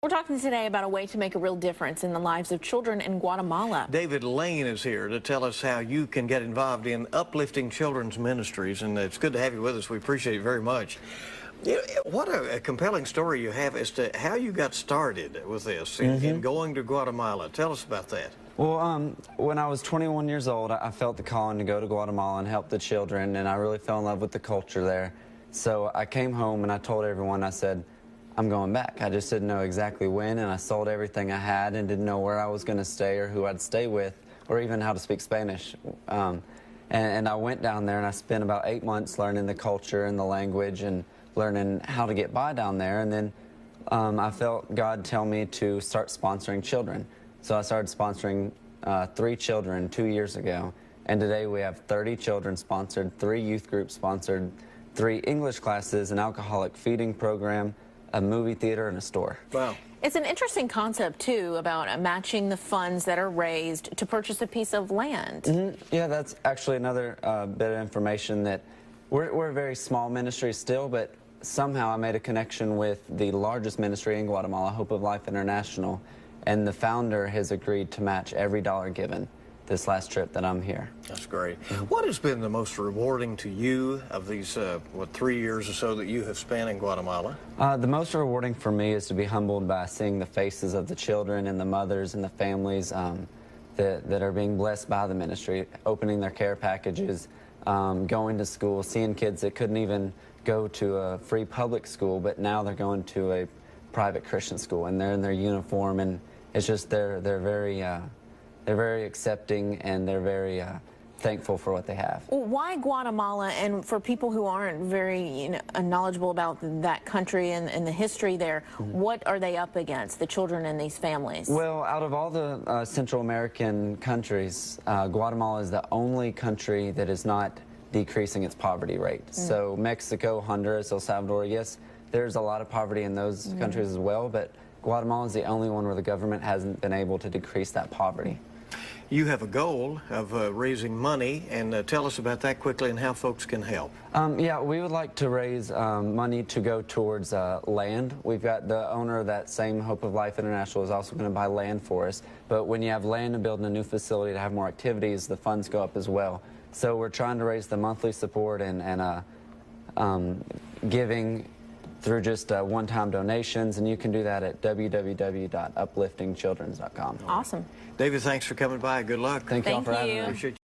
We're talking today about a way to make a real difference in the lives of children in Guatemala. David Lane is here to tell us how you can get involved in Uplifting Children's Ministries, and it's good to have you with us. We appreciate it very much. What a compelling story you have as to how you got started with this in going to Guatemala. Tell us about that. Well, when I was 21 years old, I felt the calling to go to Guatemala and help the children, and I really fell in love with the culture there. So I came home and I told everyone, I said, I'm going back. I just didn't know exactly when, and I sold everything I had and didn't know where I was going to stay or who I'd stay with or even how to speak Spanish. And I went down there and I spent about 8 months learning the culture and the language and learning how to get by down there. And then I felt God tell me to start sponsoring children. So I started sponsoring 3 children 2 years ago. And today we have 30 children sponsored, 3 youth groups sponsored, 3 English classes, an alcoholic feeding program, a movie theater, and a store. Wow. It's an interesting concept, too, about matching the funds that are raised to purchase a piece of land. Yeah, that's actually another bit of information that we're a very small ministry still, but somehow I made a connection with the largest ministry in Guatemala, Hope of Life International, and the founder has agreed to match every dollar given this last trip that I'm here. That's great. What has been the most rewarding to you of these, 3 years or so that you have spent in Guatemala? The most rewarding for me is to be humbled by seeing the faces of the children and the mothers and the families that are being blessed by the ministry, opening their care packages, going to school, seeing kids that couldn't even go to a free public school, but now they're going to a private Christian school, and they're in their uniform, and it's just they're very accepting, and they're very thankful for what they have. Well, why Guatemala? And for people who aren't very knowledgeable about that country and the history there, what are they up against, the children in these families? Well, out of all the Central American countries, Guatemala is the only country that is not decreasing its poverty rate. So Mexico, Honduras, El Salvador, yes, there's a lot of poverty in those countries as well, but Guatemala is the only one where the government hasn't been able to decrease that poverty. You have a goal of raising money, and tell us about that quickly and how folks can help. Yeah, we would like to raise money to go towards land. We've got the owner of that same Hope of Life International is also going to buy land for us. But when you have land and building a new facility to have more activities, the funds go up as well. So we're trying to raise the monthly support and giving through just one-time donations, and you can do that at www.upliftingchildrens.com. Awesome. David, thanks for coming by. Good luck. Thank you all for having me. Appreciate you.